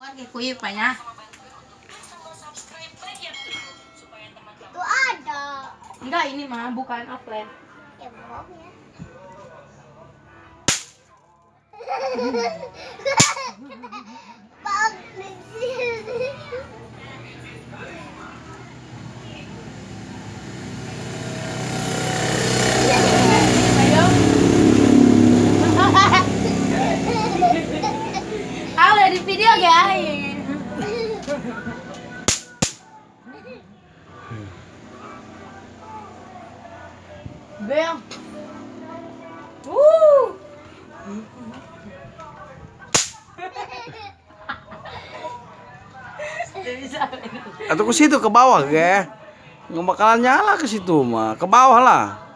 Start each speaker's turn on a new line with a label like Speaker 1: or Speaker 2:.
Speaker 1: Pakai kuyup ya.
Speaker 2: Tuh ada.
Speaker 1: Enggak, ini mah bukan offline.
Speaker 2: Ya bohong ya. Bang, di sini.
Speaker 1: Ayo. Ah, udah di video guys. Bang.
Speaker 3: Atau ke situ ke bawah, ge. Nggak bakalan nyala ke situ mah. Ke bawah lah.